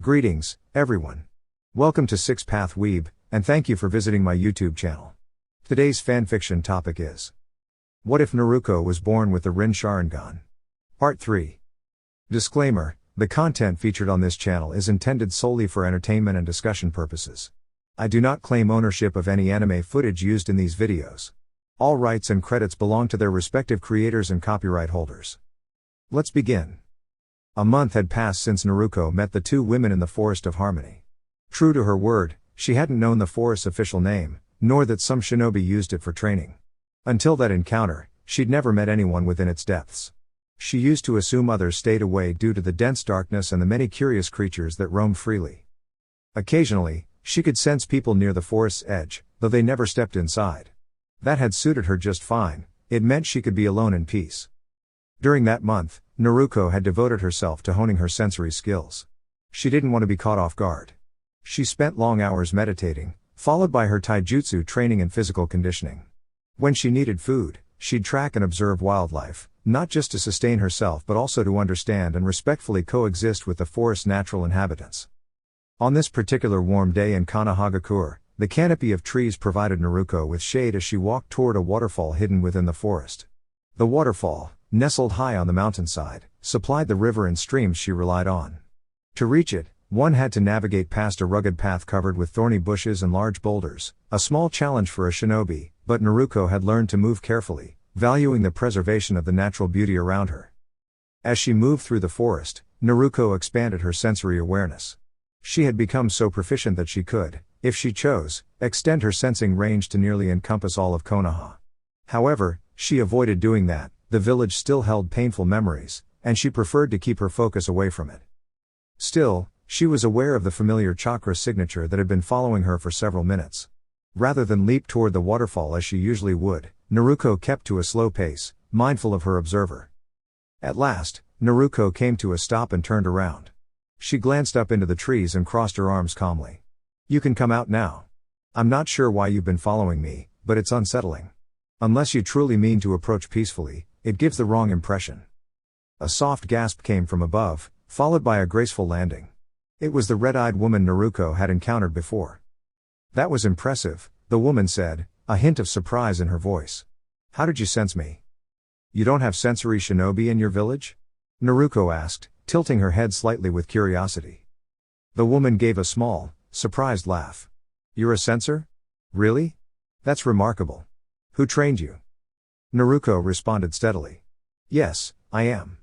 Greetings, everyone. Welcome to Six Path Weeb, and thank you for visiting my YouTube channel. Today's fanfiction topic is: what if Naruko was born with the Rinne-Sharingan? Part 3. Disclaimer: the content featured on this channel is intended solely for entertainment and discussion purposes. I do not claim ownership of any anime footage used in these videos. All rights and credits belong to their respective creators and copyright holders. Let's begin. A month had passed since Naruko met the two women in the Forest of Harmony. True to her word, she hadn't known the forest's official name, nor that some shinobi used it for training. Until that encounter, she'd never met anyone within its depths. She used to assume others stayed away due to the dense darkness and the many curious creatures that roamed freely. Occasionally, she could sense people near the forest's edge, though they never stepped inside. That had suited her just fine. It meant she could be alone in peace. During that month, Naruko had devoted herself to honing her sensory skills. She didn't want to be caught off guard. She spent long hours meditating, followed by her taijutsu training and physical conditioning. When she needed food, she'd track and observe wildlife, not just to sustain herself but also to understand and respectfully coexist with the forest's natural inhabitants. On this particular warm day in Konohagakure, the canopy of trees provided Naruko with shade as she walked toward a waterfall hidden within the forest. The waterfall, nestled high on the mountainside, supplied the river and streams she relied on. To reach it, one had to navigate past a rugged path covered with thorny bushes and large boulders, a small challenge for a shinobi, but Naruko had learned to move carefully, valuing the preservation of the natural beauty around her. As she moved through the forest, Naruko expanded her sensory awareness. She had become so proficient that she could, if she chose, extend her sensing range to nearly encompass all of Konoha. However, she avoided doing that. The village still held painful memories, and she preferred to keep her focus away from it. Still, she was aware of the familiar chakra signature that had been following her for several minutes. Rather than leap toward the waterfall as she usually would, Naruko kept to a slow pace, mindful of her observer. At last, Naruko came to a stop and turned around. She glanced up into the trees and crossed her arms calmly. "You can come out now. I'm not sure why you've been following me, but it's unsettling. Unless you truly mean to approach peacefully, it gives the wrong impression." A soft gasp came from above, followed by a graceful landing. It was the red-eyed woman Naruko had encountered before. "That was impressive," the woman said, a hint of surprise in her voice. "How did you sense me?" "You don't have sensory shinobi in your village?" Naruko asked, tilting her head slightly with curiosity. The woman gave a small, surprised laugh. "You're a sensor? Really? That's remarkable. Who trained you?" Naruko responded steadily. "Yes, I am.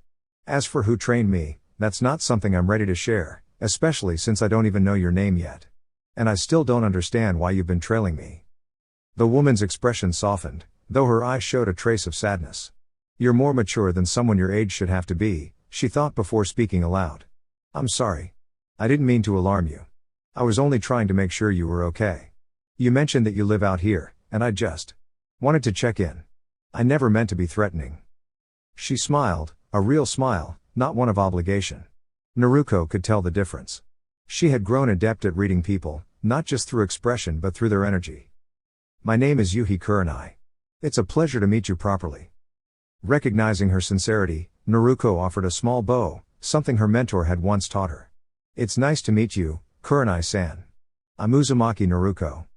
As for who trained me, that's not something I'm ready to share, especially since I don't even know your name yet. And I still don't understand why you've been trailing me." The woman's expression softened, though her eyes showed a trace of sadness. "You're more mature than someone your age should have to be," she thought before speaking aloud. "I'm sorry. I didn't mean to alarm you. I was only trying to make sure you were okay. You mentioned that you live out here, and I just wanted to check in. I never meant to be threatening." She smiled, a real smile, not one of obligation. Naruko could tell the difference. She had grown adept at reading people, not just through expression but through their energy. "My name is Yuhi Kurenai. It's a pleasure to meet you properly." Recognizing her sincerity, Naruko offered a small bow, something her mentor had once taught her. "It's nice to meet you, Kurenai-san. I'm Uzumaki Naruko."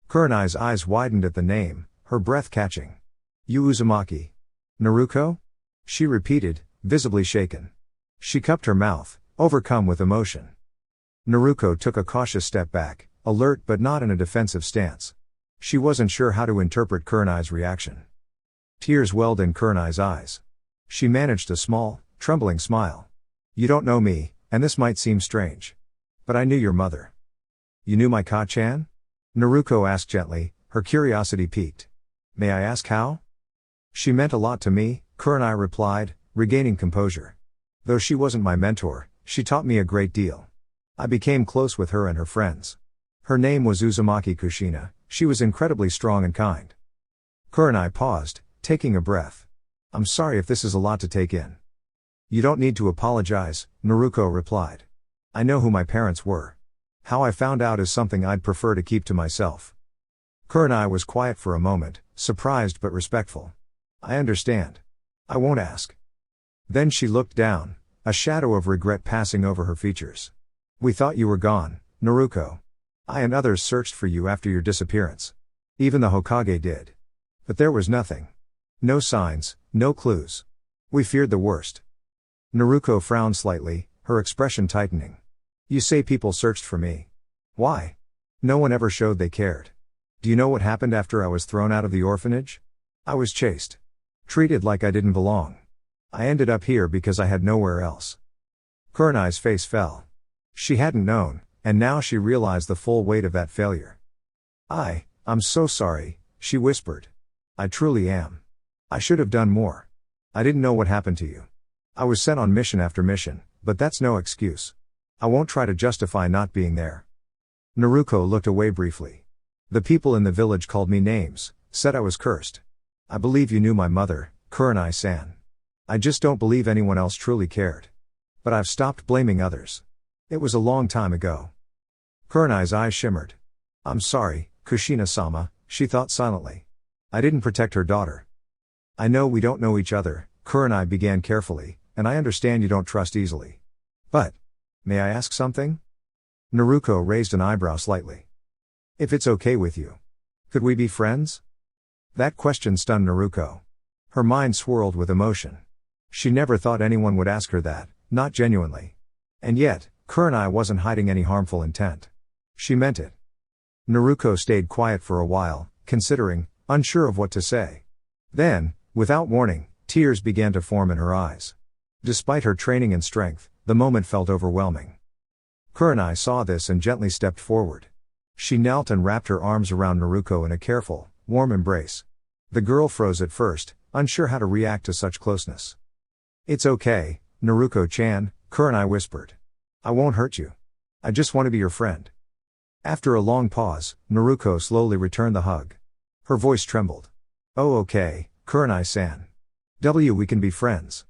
Kurenai's eyes widened at the name, her breath catching. "You Uzumaki? Naruko?" she repeated, visibly shaken. She cupped her mouth, overcome with emotion. Naruko took a cautious step back, alert but not in a defensive stance. She wasn't sure how to interpret Kurenai's reaction. Tears welled in Kurenai's eyes. She managed a small, trembling smile. "You don't know me, and this might seem strange. But I knew your mother." "You knew my Ka-chan?" Naruko asked gently, her curiosity piqued. "May I ask how?" "She meant a lot to me," Kurenai replied, regaining composure. "Though she wasn't my mentor, she taught me a great deal. I became close with her and her friends. Her name was Uzumaki Kushina. She was incredibly strong and kind." Kurenai paused, taking a breath. "I'm sorry if this is a lot to take in." "You don't need to apologize," Naruko replied. "I know who my parents were. How I found out is something I'd prefer to keep to myself." Kurenai was quiet for a moment, surprised but respectful. "I understand. I won't ask." Then she looked down, a shadow of regret passing over her features. We thought you were gone, Naruko. I and others searched for you after your disappearance. Even the Hokage did. But there was nothing. No signs, no clues. We feared the worst. Naruko frowned slightly, her expression tightening. You say people searched for me. Why? No one ever showed they cared. Do you know what happened after I was thrown out of the orphanage? I was chased. Treated like I didn't belong. I ended up here because I had nowhere else. Kurenai's face fell. She hadn't known, and now she realized the full weight of that failure. I'm so sorry, she whispered. I truly am. I should have done more. I didn't know what happened to you. I was sent on mission after mission, but that's no excuse. I won't try to justify not being there. Naruko looked away briefly. The people in the village called me names, said I was cursed. I believe you knew my mother, Kurenai-san. I just don't believe anyone else truly cared. But I've stopped blaming others. It was a long time ago. Kurenai's eyes shimmered. I'm sorry, Kushina-sama, she thought silently. I didn't protect her daughter. I know we don't know each other, Kurenai began carefully, and I understand you don't trust easily. But, may I ask something? Naruko raised an eyebrow slightly. If it's okay with you. Could we be friends? That question stunned Naruko. Her mind swirled with emotion. She never thought anyone would ask her that, not genuinely. And yet, Kurenai wasn't hiding any harmful intent. She meant it. Naruko stayed quiet for a while, considering, unsure of what to say. Then, without warning, tears began to form in her eyes. Despite her training and strength, the moment felt overwhelming. Kurenai saw this and gently stepped forward. She knelt and wrapped her arms around Naruko in a careful, warm embrace. The girl froze at first, unsure how to react to such closeness. It's okay, Naruko-chan, Kurenai whispered. I won't hurt you. I just want to be your friend. After a long pause, Naruko slowly returned the hug. Her voice trembled. Oh okay, Kurenai-san. We can be friends.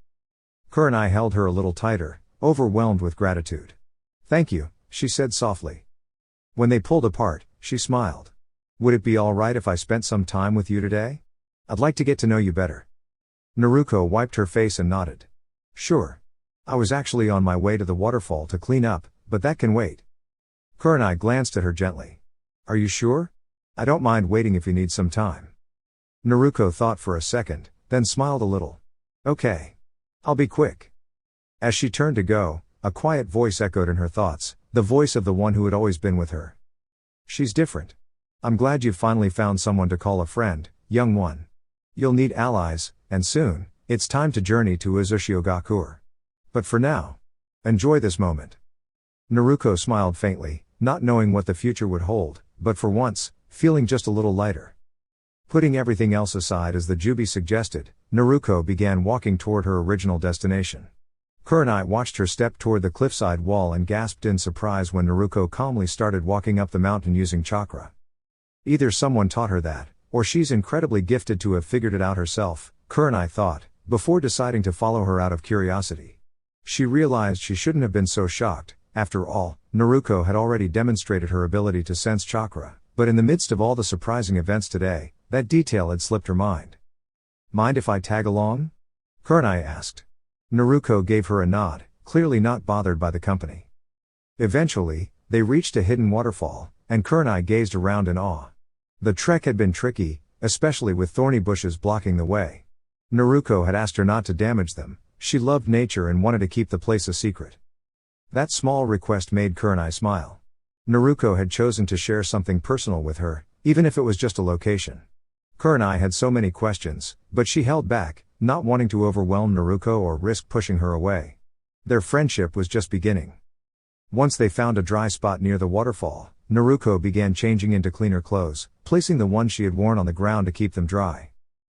Kurenai held her a little tighter, overwhelmed with gratitude. Thank you, she said softly. When they pulled apart, she smiled. Would it be alright if I spent some time with you today? I'd like to get to know you better. Naruko wiped her face and nodded. Sure. I was actually on my way to the waterfall to clean up, but that can wait. Kurenai glanced at her gently. Are you sure? I don't mind waiting if you need some time. Naruko thought for a second, then smiled a little. Okay. I'll be quick. As she turned to go, a quiet voice echoed in her thoughts, the voice of the one who had always been with her. She's different. I'm glad you've finally found someone to call a friend, young one. You'll need allies, and soon, it's time to journey to Uzushiogakure. But for now, enjoy this moment. Naruko smiled faintly, not knowing what the future would hold, but for once, feeling just a little lighter. Putting everything else aside as the Jubi suggested, Naruko began walking toward her original destination. Kurenai watched her step toward the cliffside wall and gasped in surprise when Naruko calmly started walking up the mountain using chakra. Either someone taught her that, or she's incredibly gifted to have figured it out herself, Kurenai thought, before deciding to follow her out of curiosity. She realized she shouldn't have been so shocked. After all, Naruko had already demonstrated her ability to sense chakra, but in the midst of all the surprising events today, that detail had slipped her mind. Mind if I tag along? Kurenai asked. Naruko gave her a nod, clearly not bothered by the company. Eventually, they reached a hidden waterfall, and Kurenai gazed around in awe. The trek had been tricky, especially with thorny bushes blocking the way. Naruko had asked her not to damage them. She loved nature and wanted to keep the place a secret. That small request made Kurenai smile. Naruko had chosen to share something personal with her, even if it was just a location. Kurenai had so many questions, but she held back, not wanting to overwhelm Naruko or risk pushing her away. Their friendship was just beginning. Once they found a dry spot near the waterfall, Naruko began changing into cleaner clothes, placing the ones she had worn on the ground to keep them dry.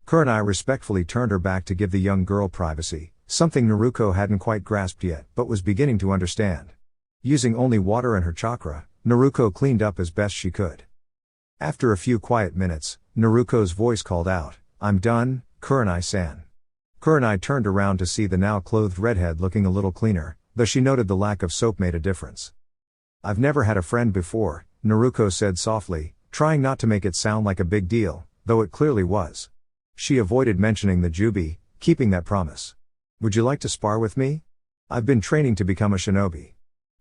Kurenai respectfully turned her back to give the young girl privacy, something Naruko hadn't quite grasped yet but was beginning to understand. Using only water and her chakra, Naruko cleaned up as best she could. After a few quiet minutes, Naruko's voice called out, I'm done, Kurenai-san. Kurenai turned around to see the now clothed redhead looking a little cleaner, though she noted the lack of soap made a difference. I've never had a friend before, Naruko said softly, trying not to make it sound like a big deal, though it clearly was. She avoided mentioning the Jubi, keeping that promise. Would you like to spar with me? I've been training to become a shinobi.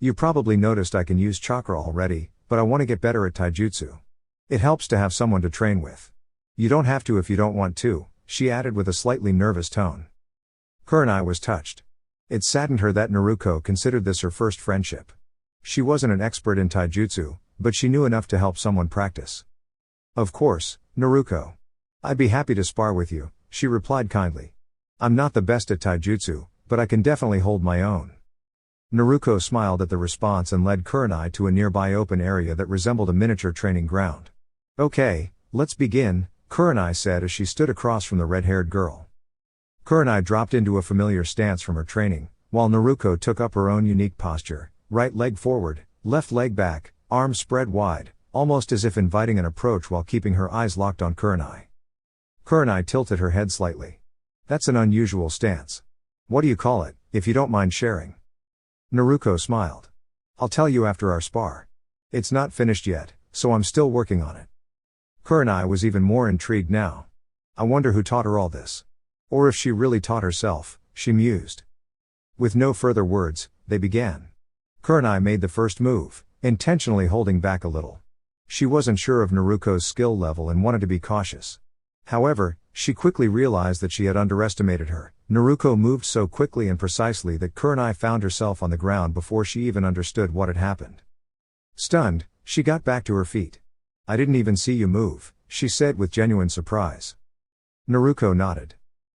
You probably noticed I can use chakra already, but I want to get better at taijutsu. It helps to have someone to train with. You don't have to if you don't want to, she added with a slightly nervous tone. Kurenai was touched. It saddened her that Naruko considered this her first friendship. She wasn't an expert in taijutsu, but she knew enough to help someone practice. Of course, Naruko. I'd be happy to spar with you, she replied kindly. I'm not the best at taijutsu, but I can definitely hold my own. Naruko smiled at the response and led Kurenai to a nearby open area that resembled a miniature training ground. Okay, let's begin, Kurenai said as she stood across from the red-haired girl. Kurenai dropped into a familiar stance from her training, while Naruko took up her own unique posture, right leg forward, left leg back, arms spread wide, almost as if inviting an approach while keeping her eyes locked on Kurenai. Kurenai tilted her head slightly. That's an unusual stance. What do you call it, if you don't mind sharing? Naruko smiled. I'll tell you after our spar. It's not finished yet, so I'm still working on it. Kurenai was even more intrigued now. I wonder who taught her all this. Or if she really taught herself, she mused. With no further words, they began. Kurenai made the first move, intentionally holding back a little. She wasn't sure of Naruko's skill level and wanted to be cautious. However, she quickly realized that she had underestimated her. Naruko moved so quickly and precisely that Kurenai found herself on the ground before she even understood what had happened. Stunned, she got back to her feet. I didn't even see you move, she said with genuine surprise. Naruko nodded.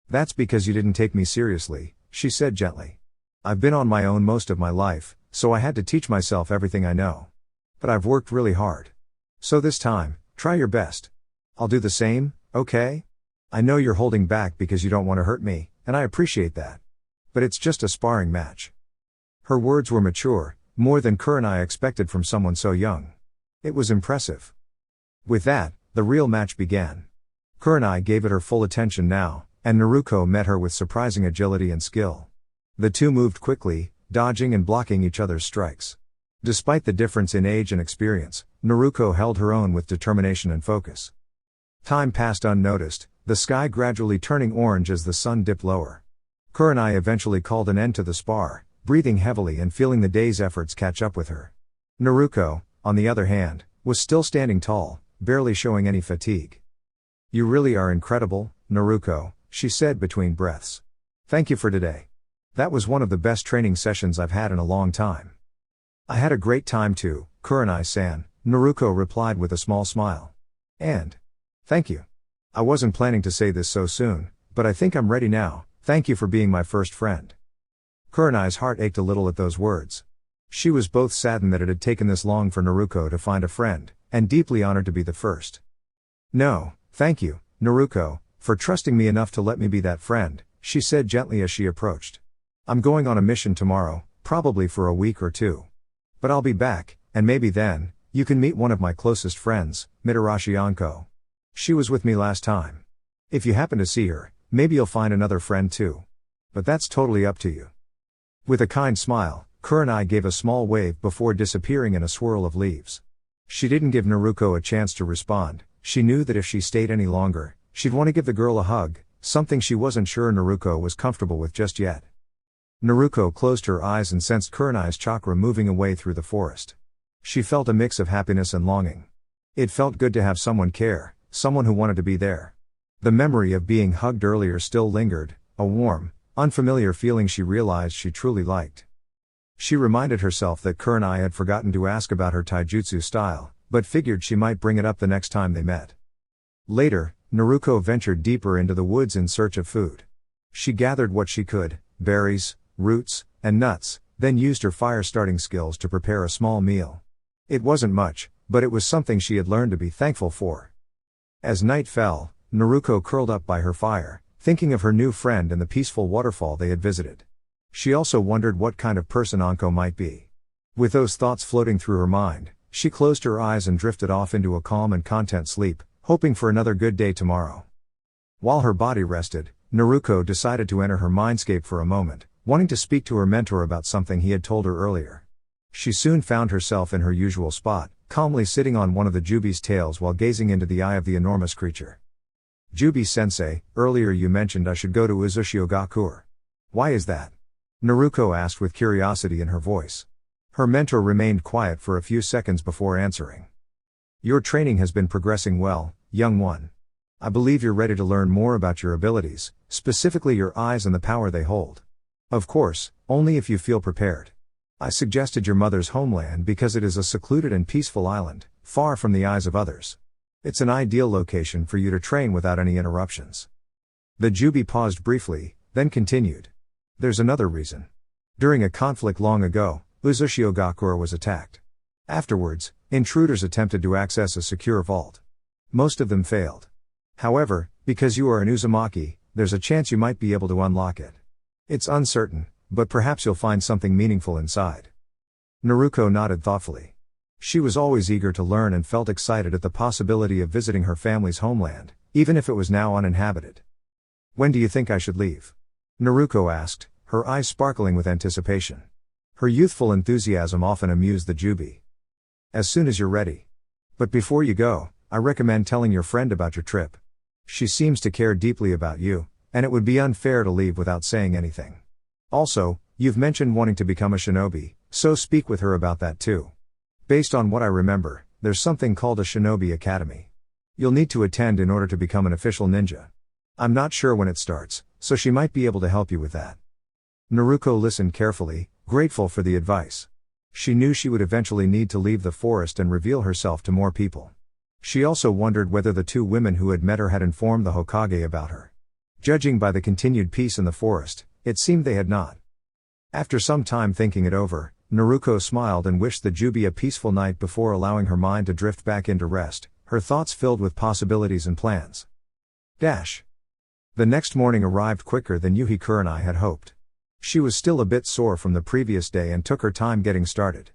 That's because you didn't take me seriously, she said gently. I've been on my own most of my life, so I had to teach myself everything I know. But I've worked really hard. So this time, try your best. I'll do the same, okay? I know you're holding back because you don't want to hurt me, and I appreciate that. But it's just a sparring match. Her words were mature, more than Kurenai expected from someone so young. It was impressive. With that, the real match began. Kurenai gave it her full attention now, and Naruko met her with surprising agility and skill. The two moved quickly, dodging and blocking each other's strikes. Despite the difference in age and experience, Naruko held her own with determination and focus. Time passed unnoticed, the sky gradually turning orange as the sun dipped lower. Kurenai eventually called an end to the spar, breathing heavily and feeling the day's efforts catch up with her. Naruko, on the other hand, was still standing tall, barely showing any fatigue. You really are incredible, Naruko, she said between breaths. Thank you for today. That was one of the best training sessions I've had in a long time. I had a great time too, Kurenai-san, Naruko replied with a small smile. And? Thank you. I wasn't planning to say this so soon, but I think I'm ready now. Thank you for being my first friend. Kurenai's heart ached a little at those words. She was both saddened that it had taken this long for Naruko to find a friend, and deeply honored to be the first. No, thank you, Naruko, for trusting me enough to let me be that friend, she said gently as she approached. I'm going on a mission tomorrow, probably for a week or two. But I'll be back, and maybe then, you can meet one of my closest friends, Mitarashi Anko. She was with me last time. If you happen to see her, maybe you'll find another friend too. But that's totally up to you. With a kind smile, Kurenai gave a small wave before disappearing in a swirl of leaves. She didn't give Naruko a chance to respond. She knew that if she stayed any longer, she'd want to give the girl a hug, something she wasn't sure Naruko was comfortable with just yet. Naruko closed her eyes and sensed Kurenai's chakra moving away through the forest. She felt a mix of happiness and longing. It felt good to have someone care, someone who wanted to be there. The memory of being hugged earlier still lingered, a warm, unfamiliar feeling she realized she truly liked. She reminded herself that Kurenai had forgotten to ask about her taijutsu style, but figured she might bring it up the next time they met. Later, Naruko ventured deeper into the woods in search of food. She gathered what she could, berries, roots, and nuts, then used her fire-starting skills to prepare a small meal. It wasn't much, but it was something she had learned to be thankful for. As night fell, Naruko curled up by her fire, thinking of her new friend and the peaceful waterfall they had visited. She also wondered what kind of person Anko might be. With those thoughts floating through her mind, she closed her eyes and drifted off into a calm and content sleep, hoping for another good day tomorrow. While her body rested, Naruko decided to enter her mindscape for a moment, wanting to speak to her mentor about something he had told her earlier. She soon found herself in her usual spot, calmly sitting on one of the Jubi's tails while gazing into the eye of the enormous creature. Jubi-sensei, earlier you mentioned I should go to Uzushio-gakuer. Why is that? Naruko asked with curiosity in her voice. Her mentor remained quiet for a few seconds before answering. Your training has been progressing well, young one. I believe you're ready to learn more about your abilities, specifically your eyes and the power they hold. Of course, only if you feel prepared. I suggested your mother's homeland because it is a secluded and peaceful island, far from the eyes of others. It's an ideal location for you to train without any interruptions. The Jubi paused briefly, then continued. There's another reason. During a conflict long ago, Uzushio-gakure was attacked. Afterwards, intruders attempted to access a secure vault. Most of them failed. However, because you are an Uzumaki, there's a chance you might be able to unlock it. It's uncertain, but perhaps you'll find something meaningful inside. Naruko nodded thoughtfully. She was always eager to learn and felt excited at the possibility of visiting her family's homeland, even if it was now uninhabited. When do you think I should leave? Naruko asked, her eyes sparkling with anticipation. Her youthful enthusiasm often amused the Jubi. As soon as you're ready. But before you go, I recommend telling your friend about your trip. She seems to care deeply about you, and it would be unfair to leave without saying anything. Also, you've mentioned wanting to become a shinobi, so speak with her about that too. Based on what I remember, there's something called a Shinobi Academy. You'll need to attend in order to become an official ninja. I'm not sure when it starts, so she might be able to help you with that. Naruko listened carefully, grateful for the advice. She knew she would eventually need to leave the forest and reveal herself to more people. She also wondered whether the two women who had met her had informed the Hokage about her. Judging by the continued peace in the forest, it seemed they had not. After some time thinking it over, Naruko smiled and wished the Jubi a peaceful night before allowing her mind to drift back into rest, her thoughts filled with possibilities and plans. The next morning arrived quicker than Yuhi Kurenai had hoped. She was still a bit sore from the previous day and took her time getting started.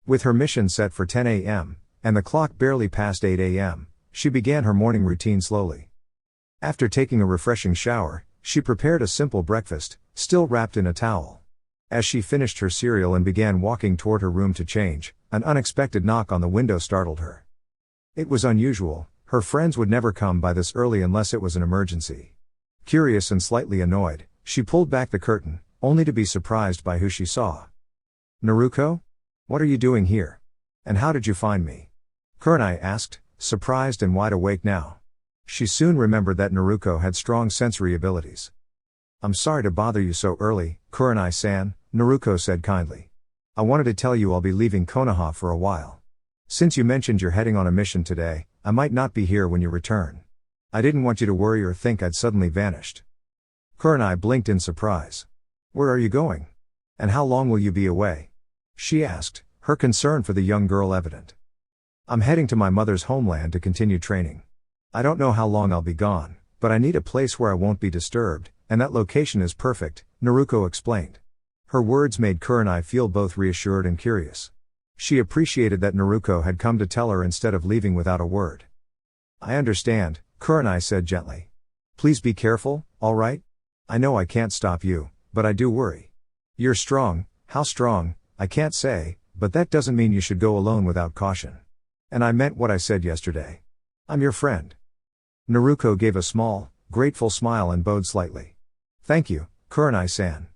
With her mission set for 10 a.m., and the clock barely past 8 a.m., she began her morning routine slowly. After taking a refreshing shower, she prepared a simple breakfast, still wrapped in a towel. As she finished her cereal and began walking toward her room to change, an unexpected knock on the window startled her. It was unusual, her friends would never come by this early unless it was an emergency. Curious and slightly annoyed, she pulled back the curtain, only to be surprised by who she saw. Naruko? What are you doing here? And how did you find me? Kurenai asked, surprised and wide awake now. She soon remembered that Naruko had strong sensory abilities. I'm sorry to bother you so early, Kurenai-san, Naruko said kindly. I wanted to tell you I'll be leaving Konoha for a while. Since you mentioned you're heading on a mission today, I might not be here when you return. I didn't want you to worry or think I'd suddenly vanished. Kurenai blinked in surprise. Where are you going? And how long will you be away? She asked, her concern for the young girl evident. I'm heading to my mother's homeland to continue training. I don't know how long I'll be gone, but I need a place where I won't be disturbed, and that location is perfect, Naruko explained. Her words made Kurenai feel both reassured and curious. She appreciated that Naruko had come to tell her instead of leaving without a word. I understand, Kurenai said gently. Please be careful, alright? I know I can't stop you, but I do worry. You're strong, how strong, I can't say, but that doesn't mean you should go alone without caution. And I meant what I said yesterday. I'm your friend. Naruko gave a small, grateful smile and bowed slightly. Thank you, Kurenai-san.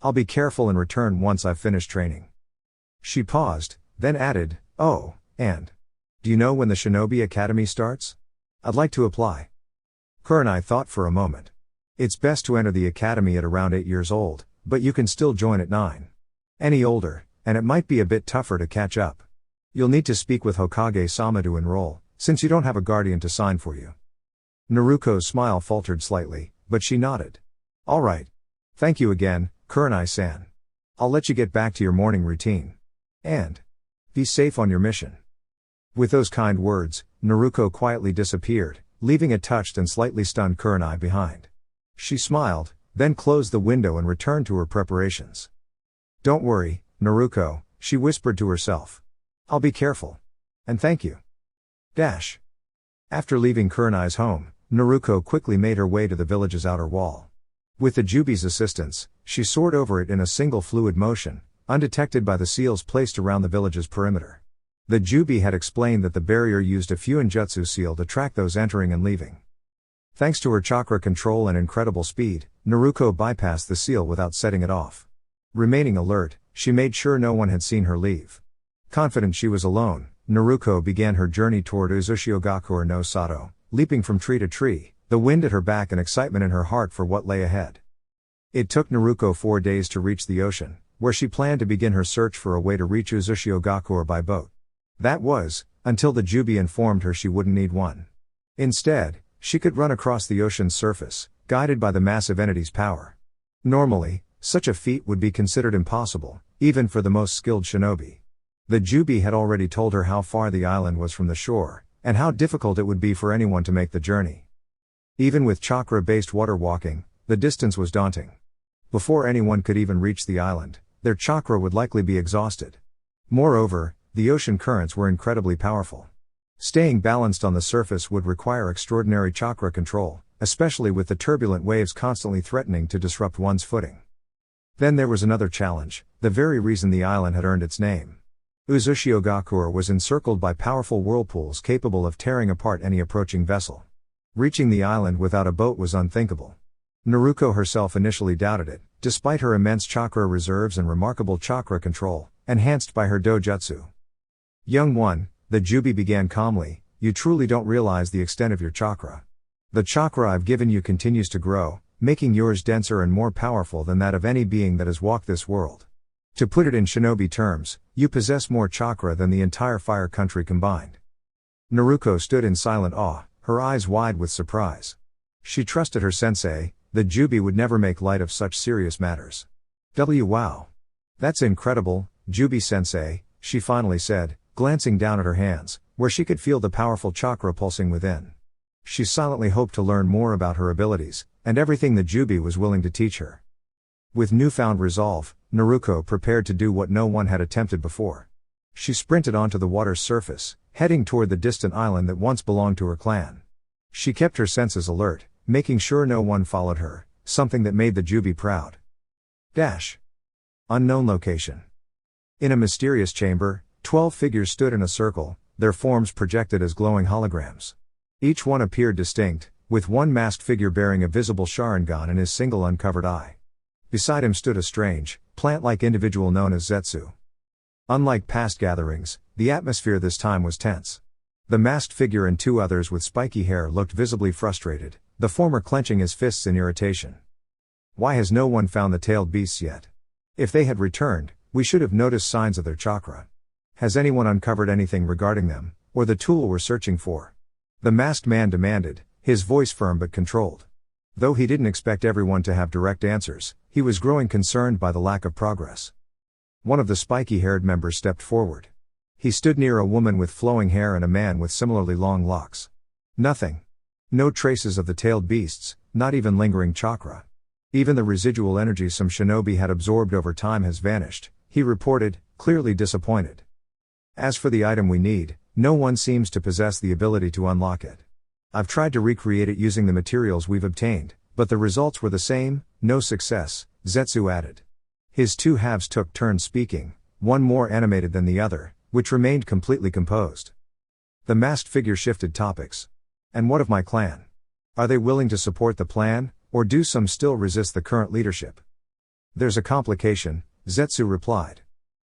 I'll be careful and return once I've finished training. She paused, then added, oh, and do you know when the Shinobi Academy starts? I'd like to apply. Kurenai thought for a moment. It's best to enter the academy at around 8 years old, but you can still join at 9. Any older, and it might be a bit tougher to catch up. You'll need to speak with Hokage-sama to enroll, since you don't have a guardian to sign for you. Naruko's smile faltered slightly, but she nodded. All right. Thank you again, Kurenai-san. I'll let you get back to your morning routine. And be safe on your mission. With those kind words, Naruko quietly disappeared, leaving a touched and slightly stunned Kurenai behind. She smiled, then closed the window and returned to her preparations. Don't worry, Naruko, she whispered to herself. I'll be careful. And thank you. After leaving Kurenai's home, Naruko quickly made her way to the village's outer wall. With the Jubi's assistance, she soared over it in a single fluid motion, undetected by the seals placed around the village's perimeter. The Jubi had explained that the barrier used a Fuinjutsu seal to track those entering and leaving. Thanks to her chakra control and incredible speed, Naruko bypassed the seal without setting it off. Remaining alert, she made sure no one had seen her leave. Confident she was alone, Naruko began her journey toward Uzushiogaku no Sato, leaping from tree to tree, the wind at her back and excitement in her heart for what lay ahead. It took Naruko 4 days to reach the ocean, where she planned to begin her search for a way to reach Uzushiogaku by boat. That was, until the Jubi informed her she wouldn't need one. Instead, she could run across the ocean's surface, guided by the massive entity's power. Normally, such a feat would be considered impossible, even for the most skilled shinobi. The Jubi had already told her how far the island was from the shore, and how difficult it would be for anyone to make the journey. Even with chakra-based water walking, the distance was daunting. Before anyone could even reach the island, their chakra would likely be exhausted. Moreover, the ocean currents were incredibly powerful. Staying balanced on the surface would require extraordinary chakra control, especially with the turbulent waves constantly threatening to disrupt one's footing. Then there was another challenge, the very reason the island had earned its name. Uzushiogaku was encircled by powerful whirlpools capable of tearing apart any approaching vessel. Reaching the island without a boat was unthinkable. Naruko herself initially doubted it, despite her immense chakra reserves and remarkable chakra control, enhanced by her dojutsu. Young one, the Jubi began calmly, you truly don't realize the extent of your chakra. The chakra I've given you continues to grow, making yours denser and more powerful than that of any being that has walked this world. To put it in shinobi terms, you possess more chakra than the entire fire country combined. Naruko stood in silent awe, her eyes wide with surprise. She trusted her sensei, the Jubi would never make light of such serious matters. Wow. That's incredible, Jubi-sensei, she finally said, glancing down at her hands, where she could feel the powerful chakra pulsing within. She silently hoped to learn more about her abilities, and everything the Jubi was willing to teach her. With newfound resolve, Naruko prepared to do what no one had attempted before. She sprinted onto the water's surface, heading toward the distant island that once belonged to her clan. She kept her senses alert, making sure no one followed her, something that made the Jubi proud. Unknown location. In a mysterious chamber, 12 figures stood in a circle, their forms projected as glowing holograms. Each one appeared distinct, with one masked figure bearing a visible Sharingan in his single uncovered eye. Beside him stood a strange, plant-like individual known as Zetsu. Unlike past gatherings, the atmosphere this time was tense. The masked figure and 2 others with spiky hair looked visibly frustrated, the former clenching his fists in irritation. Why has no one found the tailed beasts yet? If they had returned, we should have noticed signs of their chakra. Has anyone uncovered anything regarding them, or the tool we're searching for? The masked man demanded, his voice firm but controlled. Though he didn't expect everyone to have direct answers, he was growing concerned by the lack of progress. One of the spiky-haired members stepped forward. He stood near a woman with flowing hair and a man with similarly long locks. Nothing. No traces of the tailed beasts, not even lingering chakra. Even the residual energy some shinobi had absorbed over time has vanished, he reported, clearly disappointed. As for the item we need, no one seems to possess the ability to unlock it. I've tried to recreate it using the materials we've obtained, but the results were the same, no success, Zetsu added. His 2 halves took turns speaking, one more animated than the other, which remained completely composed. The masked figure shifted topics. And what of my clan? Are they willing to support the plan, or do some still resist the current leadership? There's a complication, Zetsu replied.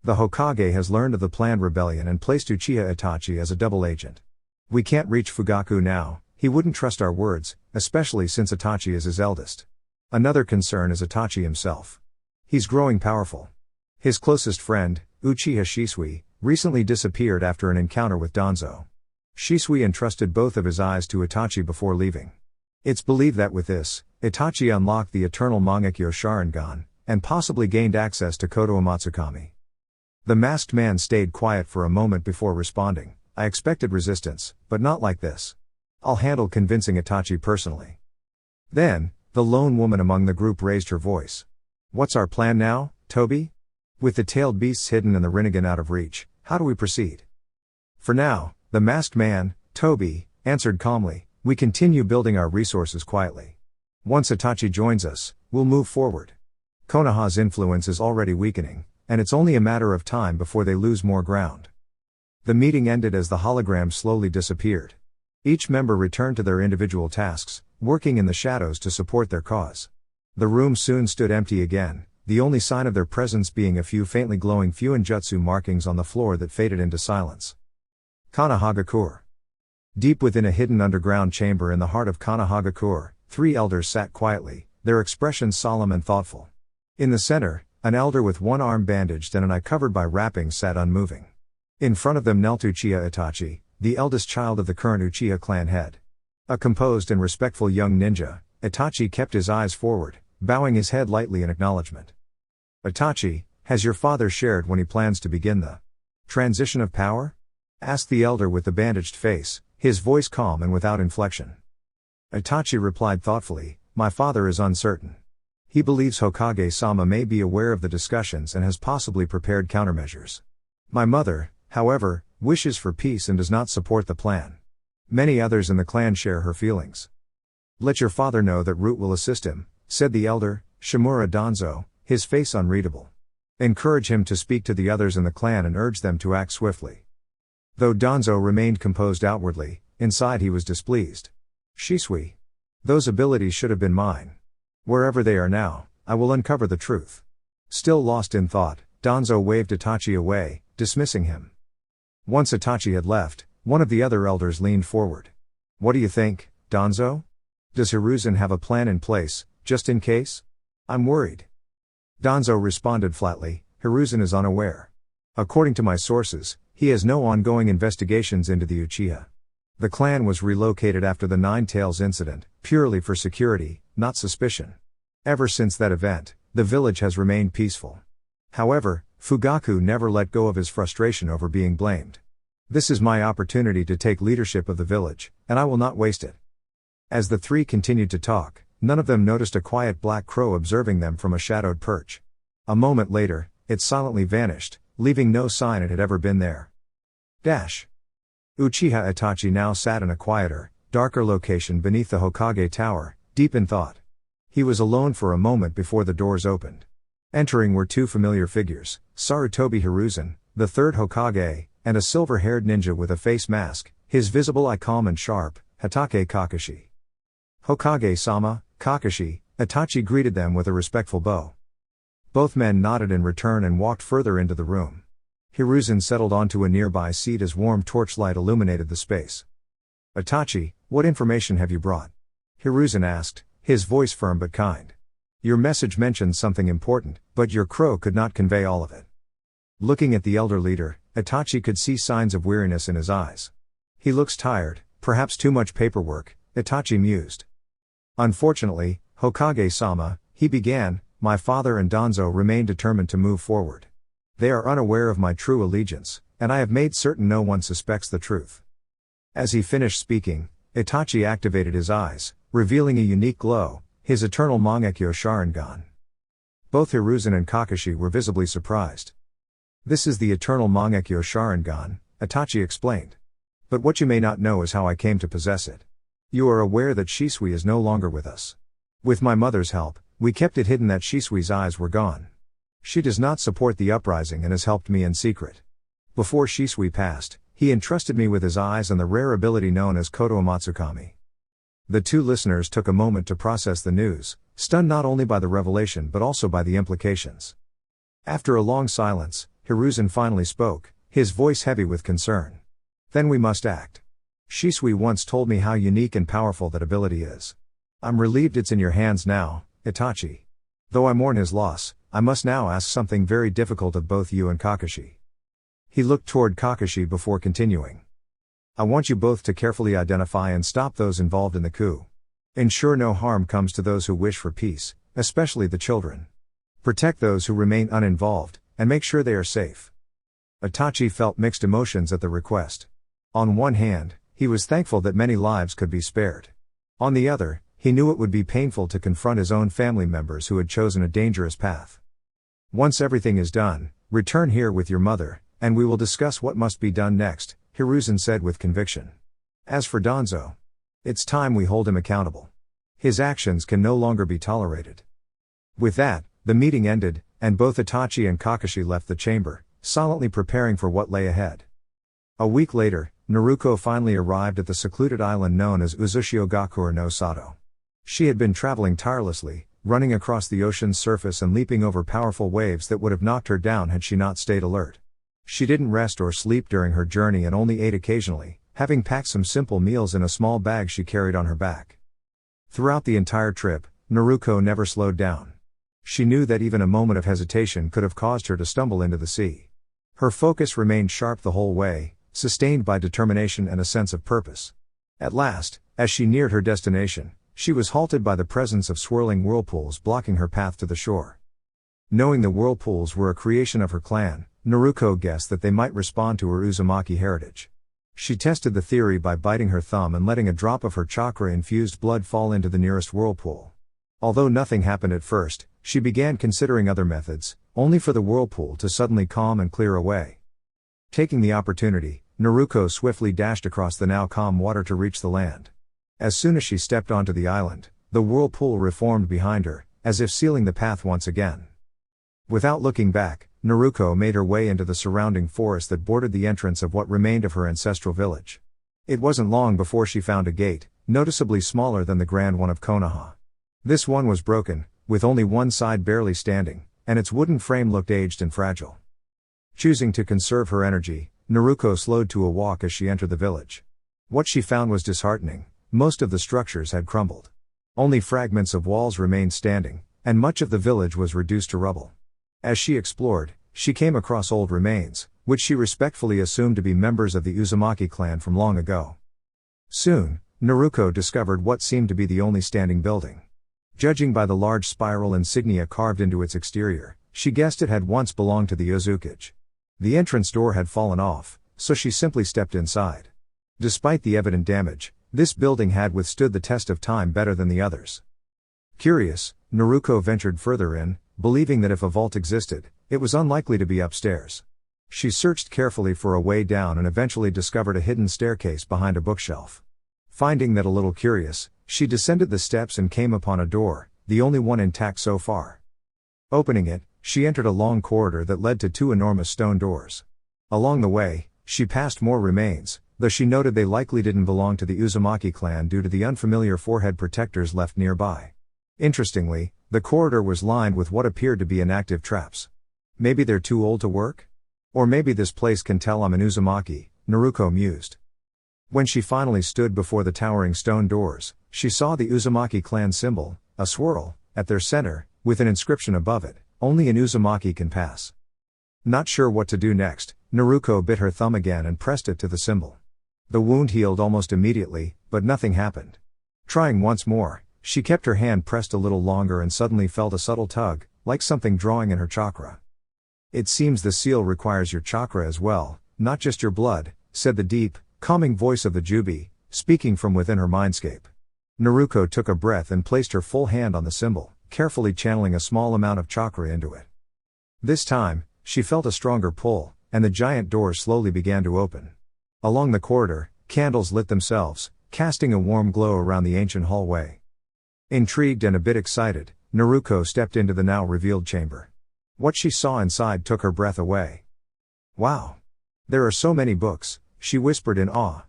The Hokage has learned of the planned rebellion and placed Uchiha Itachi as a double agent. We can't reach Fugaku now, he wouldn't trust our words, especially since Itachi is his eldest. Another concern is Itachi himself. He's growing powerful. His closest friend, Uchiha Shisui, recently disappeared after an encounter with Danzo. Shisui entrusted both of his eyes to Itachi before leaving. It's believed that with this, Itachi unlocked the eternal Mangekyo Sharingan, and possibly gained access to Koto Umatsukami. The masked man stayed quiet for a moment before responding. I expected resistance, but not like this. I'll handle convincing Itachi personally. Then, the lone woman among the group raised her voice. What's our plan now, Tobi? With the tailed beasts hidden and the Rinne-Sharingan out of reach, how do we proceed? For now, the masked man, Tobi, answered calmly, we continue building our resources quietly. Once Itachi joins us, we'll move forward. Konoha's influence is already weakening, and it's only a matter of time before they lose more ground. The meeting ended as the holograms slowly disappeared. Each member returned to their individual tasks, working in the shadows to support their cause. The room soon stood empty again, the only sign of their presence being a few faintly glowing fuinjutsu markings on the floor that faded into silence. Kanahagakure. Deep within a hidden underground chamber in the heart of Kanahagakure, 3 elders sat quietly, their expressions solemn and thoughtful. In the center, an elder with one arm bandaged and an eye covered by wrappings sat unmoving. In front of them knelt Uchiha Itachi, the eldest child of the current Uchiha clan head. A composed and respectful young ninja, Itachi kept his eyes forward, bowing his head lightly in acknowledgement. Itachi, has your father shared when he plans to begin the transition of power? Asked the elder with the bandaged face, his voice calm and without inflection. Itachi replied thoughtfully, my father is uncertain. He believes Hokage-sama may be aware of the discussions and has possibly prepared countermeasures. My mother, however, wishes for peace and does not support the plan. Many others in the clan share her feelings. Let your father know that Root will assist him, said the elder, Shimura Danzo, his face unreadable. Encourage him to speak to the others in the clan and urge them to act swiftly. Though Danzo remained composed outwardly, inside he was displeased. Shisui. Those abilities should have been mine. Wherever they are now, I will uncover the truth. Still lost in thought, Danzo waved Itachi away, dismissing him. Once Itachi had left, one of the other elders leaned forward. What do you think, Danzo? Does Hiruzen have a plan in place, just in case? I'm worried. Danzo responded flatly, Hiruzen is unaware. According to my sources, he has no ongoing investigations into the Uchiha. The clan was relocated after the Nine Tails incident, purely for security, not suspicion. Ever since that event, the village has remained peaceful. However, Fugaku never let go of his frustration over being blamed. This is my opportunity to take leadership of the village, and I will not waste it. As the 3 continued to talk, none of them noticed a quiet black crow observing them from a shadowed perch. A moment later, it silently vanished, leaving no sign it had ever been there. Uchiha Itachi now sat in a quieter, darker location beneath the Hokage Tower, deep in thought. He was alone for a moment before the doors opened. Entering were 2 familiar figures, Sarutobi Hiruzen, the 3rd Hokage, and a silver-haired ninja with a face mask, his visible eye calm and sharp, Hatake Kakashi. Hokage-sama, Kakashi, Itachi greeted them with a respectful bow. Both men nodded in return and walked further into the room. Hiruzen settled onto a nearby seat as warm torchlight illuminated the space. Itachi, what information have you brought? Hiruzen asked, his voice firm but kind. Your message mentioned something important, but your crow could not convey all of it. Looking at the elder leader, Itachi could see signs of weariness in his eyes. He looks tired, perhaps too much paperwork, Itachi mused. Unfortunately, Hokage-sama, he began, my father and Danzo remain determined to move forward. They are unaware of my true allegiance, and I have made certain no one suspects the truth. As he finished speaking, Itachi activated his eyes, revealing a unique glow, his eternal Mangekyo Sharingan. Both Hiruzen and Kakashi were visibly surprised. This is the eternal Mangekyo Sharingan, Itachi explained. But what you may not know is how I came to possess it. You are aware that Shisui is no longer with us. With my mother's help, we kept it hidden that Shisui's eyes were gone. She does not support the uprising and has helped me in secret. Before Shisui passed, he entrusted me with his eyes and the rare ability known as Koto Matsukami. The 2 listeners took a moment to process the news, stunned not only by the revelation but also by the implications. After a long silence, Hiruzen finally spoke, his voice heavy with concern. Then we must act. Shisui once told me how unique and powerful that ability is. I'm relieved it's in your hands now, Itachi. Though I mourn his loss, I must now ask something very difficult of both you and Kakashi. He looked toward Kakashi before continuing. I want you both to carefully identify and stop those involved in the coup. Ensure no harm comes to those who wish for peace, especially the children. Protect those who remain uninvolved, and make sure they are safe. Itachi felt mixed emotions at the request. On one hand, he was thankful that many lives could be spared. On the other, he knew it would be painful to confront his own family members who had chosen a dangerous path. Once everything is done, return here with your mother, and we will discuss what must be done next, Hiruzen said with conviction. As for Danzo, it's time we hold him accountable. His actions can no longer be tolerated. With that, the meeting ended, and both Itachi and Kakashi left the chamber, silently preparing for what lay ahead. A week later, Naruko finally arrived at the secluded island known as Uzushio Gakure no Sato. She had been traveling tirelessly, running across the ocean's surface and leaping over powerful waves that would have knocked her down had she not stayed alert. She didn't rest or sleep during her journey and only ate occasionally, having packed some simple meals in a small bag she carried on her back. Throughout the entire trip, Naruko never slowed down. She knew that even a moment of hesitation could have caused her to stumble into the sea. Her focus remained sharp the whole way, sustained by determination and a sense of purpose. At last, as she neared her destination, she was halted by the presence of swirling whirlpools blocking her path to the shore. Knowing the whirlpools were a creation of her clan, Naruko guessed that they might respond to her Uzumaki heritage. She tested the theory by biting her thumb and letting a drop of her chakra-infused blood fall into the nearest whirlpool. Although nothing happened at first, she began considering other methods, only for the whirlpool to suddenly calm and clear away. Taking the opportunity, Naruko swiftly dashed across the now calm water to reach the land. As soon as she stepped onto the island, the whirlpool reformed behind her, as if sealing the path once again. Without looking back, Naruko made her way into the surrounding forest that bordered the entrance of what remained of her ancestral village. It wasn't long before she found a gate, noticeably smaller than the grand one of Konoha. This one was broken, with only one side barely standing, and its wooden frame looked aged and fragile. Choosing to conserve her energy, Naruko slowed to a walk as she entered the village. What she found was disheartening. Most of the structures had crumbled. Only fragments of walls remained standing, and much of the village was reduced to rubble. As she explored, she came across old remains, which she respectfully assumed to be members of the Uzumaki clan from long ago. Soon, Naruko discovered what seemed to be the only standing building. Judging by the large spiral insignia carved into its exterior, she guessed it had once belonged to the Ozukage. The entrance door had fallen off, so she simply stepped inside. Despite the evident damage, this building had withstood the test of time better than the others. Curious, Naruko ventured further in, believing that if a vault existed, it was unlikely to be upstairs. She searched carefully for a way down and eventually discovered a hidden staircase behind a bookshelf. Finding that a little curious, she descended the steps and came upon a door, the only one intact so far. Opening it, she entered a long corridor that led to two enormous stone doors. Along the way, she passed more remains, though she noted they likely didn't belong to the Uzumaki clan due to the unfamiliar forehead protectors left nearby. Interestingly, the corridor was lined with what appeared to be inactive traps. Maybe they're too old to work? Or maybe this place can tell I'm an Uzumaki, Naruko mused. When she finally stood before the towering stone doors, she saw the Uzumaki clan symbol, a swirl, at their center, with an inscription above it, "Only an Uzumaki can pass." Not sure what to do next, Naruko bit her thumb again and pressed it to the symbol. The wound healed almost immediately, but nothing happened. Trying once more, she kept her hand pressed a little longer and suddenly felt a subtle tug, like something drawing in her chakra. "It seems the seal requires your chakra as well, not just your blood," said the deep, calming voice of the Jubi, speaking from within her mindscape. Naruko took a breath and placed her full hand on the symbol, carefully channeling a small amount of chakra into it. This time, she felt a stronger pull, and the giant doors slowly began to open. Along the corridor, candles lit themselves, casting a warm glow around the ancient hallway. Intrigued and a bit excited, Naruko stepped into the now revealed chamber. What she saw inside took her breath away. "Wow! There are so many books," she whispered in awe.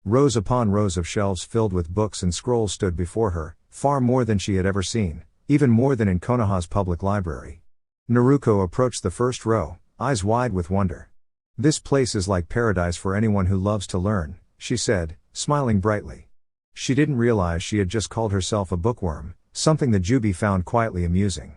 Rows upon rows of shelves filled with books and scrolls stood before her, far more than she had ever seen, even more than in Konoha's public library. Naruko approached the first row, eyes wide with wonder. "This place is like paradise for anyone who loves to learn," she said, smiling brightly. She didn't realize she had just called herself a bookworm, something the Jubi found quietly amusing.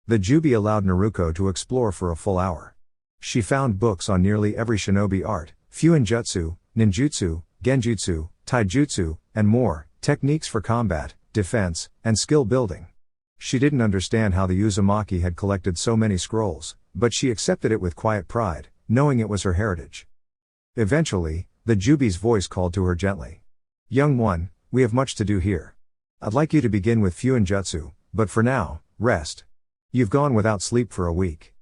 The Jubi allowed Naruko to explore for a full hour. She found books on nearly every shinobi art, fuinjutsu, ninjutsu, genjutsu, taijutsu, and more, techniques for combat, defense, and skill building. She didn't understand how the Uzumaki had collected so many scrolls, but she accepted it with quiet pride, knowing it was her heritage. Eventually, the Jubi's voice called to her gently. "Young one, we have much to do here. I'd like you to begin with fuinjutsu, but for now, rest. You've gone without sleep for a week."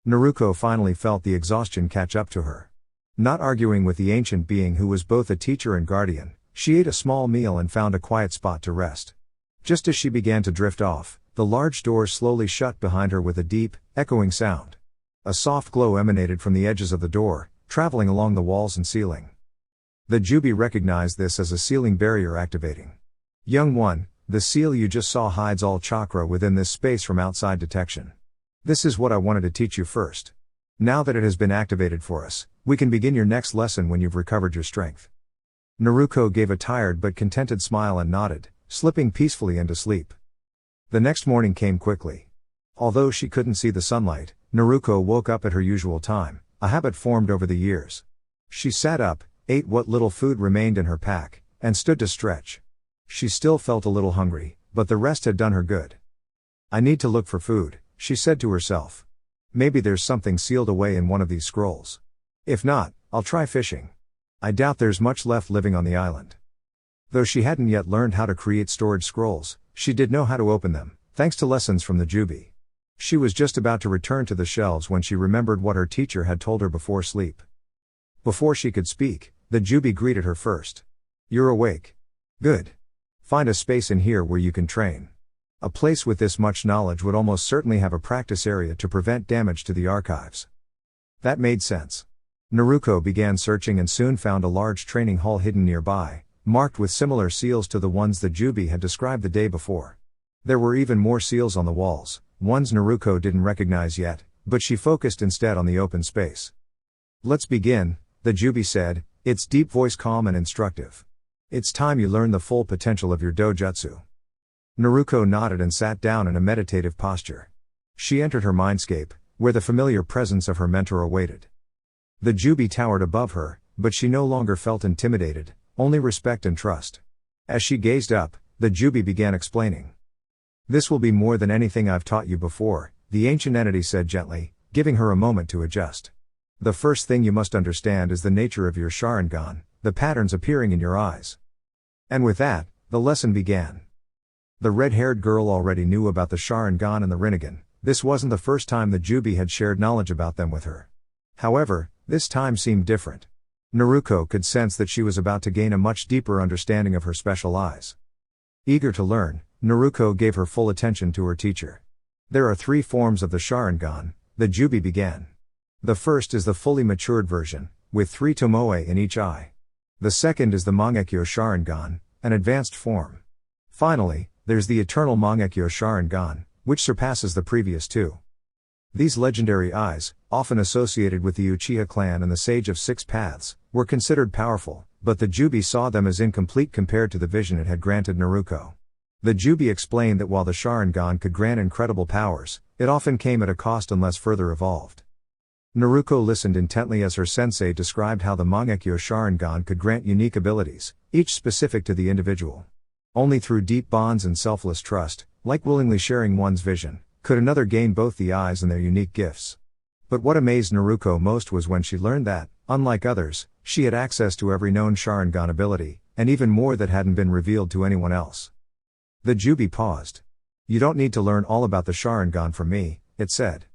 Naruko finally felt the exhaustion catch up to her. Not arguing with the ancient being who was both a teacher and guardian, she ate a small meal and found a quiet spot to rest. Just as she began to drift off, the large doors slowly shut behind her with a deep, echoing sound. A soft glow emanated from the edges of the door, traveling along the walls and ceiling. The Jubi recognized this as a sealing barrier activating. "Young one, the seal you just saw hides all chakra within this space from outside detection. This is what I wanted to teach you first. Now that it has been activated for us, we can begin your next lesson when you've recovered your strength." Naruko gave a tired but contented smile and nodded, slipping peacefully into sleep. The next morning came quickly. Although she couldn't see the sunlight, Naruko woke up at her usual time, a habit formed over the years. She sat up, ate what little food remained in her pack, and stood to stretch. She still felt a little hungry, but the rest had done her good. "I need to look for food," she said to herself. "Maybe there's something sealed away in one of these scrolls. If not, I'll try fishing. I doubt there's much left living on the island." Though she hadn't yet learned how to create storage scrolls, she did know how to open them, thanks to lessons from the Jubi. She was just about to return to the shelves when she remembered what her teacher had told her before sleep. Before she could speak, the Jubi greeted her first. "You're awake. Good. Find a space in here where you can train." A place with this much knowledge would almost certainly have a practice area to prevent damage to the archives. That made sense. Naruko began searching and soon found a large training hall hidden nearby, marked with similar seals to the ones the Jubi had described the day before. There were even more seals on the walls, ones Naruko didn't recognize yet, but she focused instead on the open space. "Let's begin," the Jubi said, its deep voice calm and instructive. "It's time you learn the full potential of your dojutsu." Naruko nodded and sat down in a meditative posture. She entered her mindscape, where the familiar presence of her mentor awaited. The Jubi towered above her, but she no longer felt intimidated, only respect and trust. As she gazed up, the Jubi began explaining. "This will be more than anything I've taught you before," the ancient entity said gently, giving her a moment to adjust. "The first thing you must understand is the nature of your Sharingan, the patterns appearing in your eyes." And with that, the lesson began. The red-haired girl already knew about the Sharingan and the Rinnegan. This wasn't the first time the Jubi had shared knowledge about them with her. However, this time seemed different. Naruko could sense that she was about to gain a much deeper understanding of her special eyes. Eager to learn, Naruko gave her full attention to her teacher. "There are 3 forms of the Sharingan," the Jubi began. "The first is the fully matured version, with 3 tomoe in each eye. The second is the Mangekyo Sharingan, an advanced form. Finally, there's the eternal Mangekyo Sharingan, which surpasses the previous 2. These legendary eyes, often associated with the Uchiha clan and the Sage of Six Paths, were considered powerful, but the Jubi saw them as incomplete compared to the vision it had granted Naruko. The Jubi explained that while the Sharingan could grant incredible powers, it often came at a cost unless further evolved. Naruko listened intently as her sensei described how the Mangekyo Sharingan could grant unique abilities, each specific to the individual. Only through deep bonds and selfless trust, like willingly sharing one's vision, could another gain both the eyes and their unique gifts. But what amazed Naruko most was when she learned that, unlike others, she had access to every known Sharingan ability, and even more that hadn't been revealed to anyone else. The Jubi paused. "You don't need to learn all about the Sharingan from me," it said.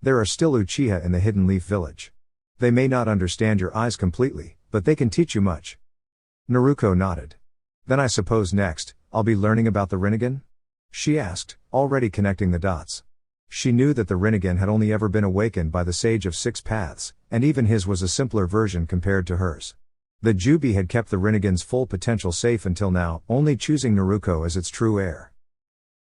"There are still Uchiha in the Hidden Leaf Village. They may not understand your eyes completely, but they can teach you much." Naruko nodded. "Then I suppose next, I'll be learning about the Rinnegan?" she asked, already connecting the dots. She knew that the Rinnegan had only ever been awakened by the Sage of Six Paths, and even his was a simpler version compared to hers. The Jubi had kept the Rinnegan's full potential safe until now, only choosing Naruko as its true heir.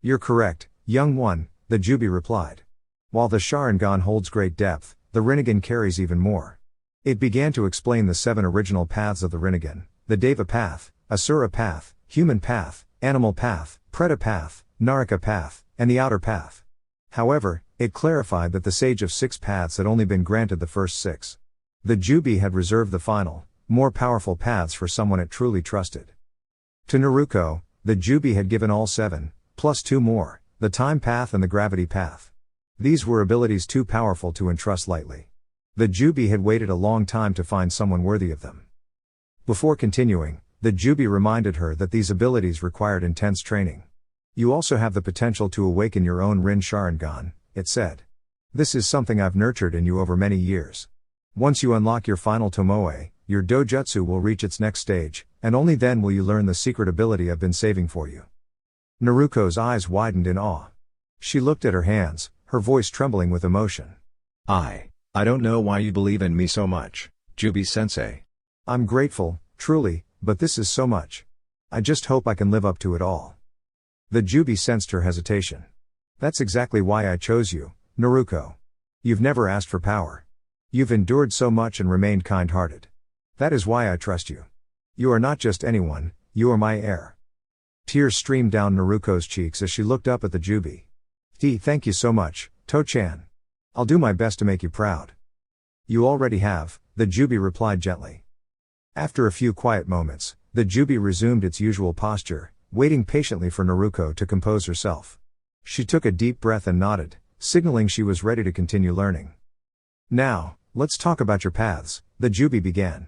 "You're correct, young one," the Jubi replied. "While the Sharingan holds great depth, the Rinnegan carries even more." It began to explain the 7 original paths of the Rinnegan: the Deva path, Asura path, human path, animal path, Preta path, Naraka path, and the outer path. However, it clarified that the Sage of Six Paths had only been granted the first 6. The Jubi had reserved the final, more powerful paths for someone it truly trusted. To Naruko, the Jubi had given all 7, plus 2 more, the Time path and the Gravity path. These were abilities too powerful to entrust lightly. The Jubi had waited a long time to find someone worthy of them. Before continuing, the Jubi reminded her that these abilities required intense training. "You also have the potential to awaken your own Rinne-Sharingan," it said. "This is something I've nurtured in you over many years. Once you unlock your final tomoe, your dojutsu will reach its next stage, and only then will you learn the secret ability I've been saving for you." Naruko's eyes widened in awe. She looked at her hands, her voice trembling with emotion. I don't know why you believe in me so much, Jubi-sensei. I'm grateful, truly, but this is so much. I just hope I can live up to it all." The Jubi sensed her hesitation. That's exactly why I chose you, Naruko. You've never asked for power. You've endured so much and remained kind-hearted. That is why I trust you. You are not just anyone, you are my heir. Tears streamed down Naruko's cheeks as she looked up at the Jubi. Thank you so much, To-chan. I'll do my best to make you proud. You already have, the Jubi replied gently. After a few quiet moments, the Jubi resumed its usual posture, waiting patiently for Naruko to compose herself. She took a deep breath and nodded, signaling she was ready to continue learning. Now, let's talk about your paths, the Jubi began.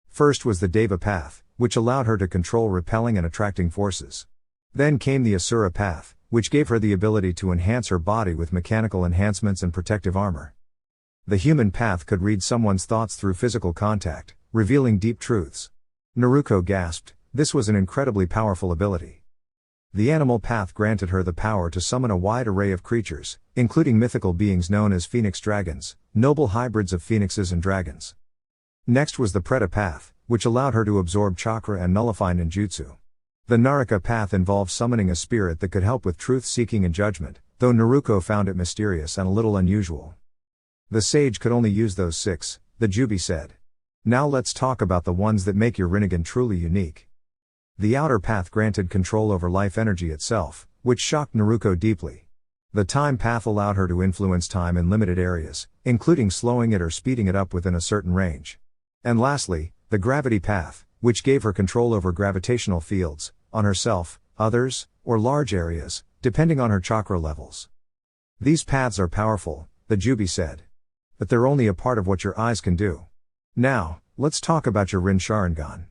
First was the Deva path, which allowed her to control repelling and attracting forces. Then came the Asura path, which gave her the ability to enhance her body with mechanical enhancements and protective armor. The human path could read someone's thoughts through physical contact, revealing deep truths. Naruko gasped, this was an incredibly powerful ability. The animal path granted her the power to summon a wide array of creatures, including mythical beings known as phoenix dragons, noble hybrids of phoenixes and dragons. Next was the Preta path, which allowed her to absorb chakra and nullify ninjutsu. The Naruko path involved summoning a spirit that could help with truth-seeking and judgment, though Naruko found it mysterious and a little unusual. The sage could only use those 6, the Jubi said. Now let's talk about the ones that make your Rinnegan truly unique. The outer path granted control over life energy itself, which shocked Naruko deeply. The time path allowed her to influence time in limited areas, including slowing it or speeding it up within a certain range. And lastly, the gravity path, which gave her control over gravitational fields, on herself, others, or large areas, depending on her chakra levels. These paths are powerful, the Jubi said. But they're only a part of what your eyes can do. Now, let's talk about your Rinne-Sharingan.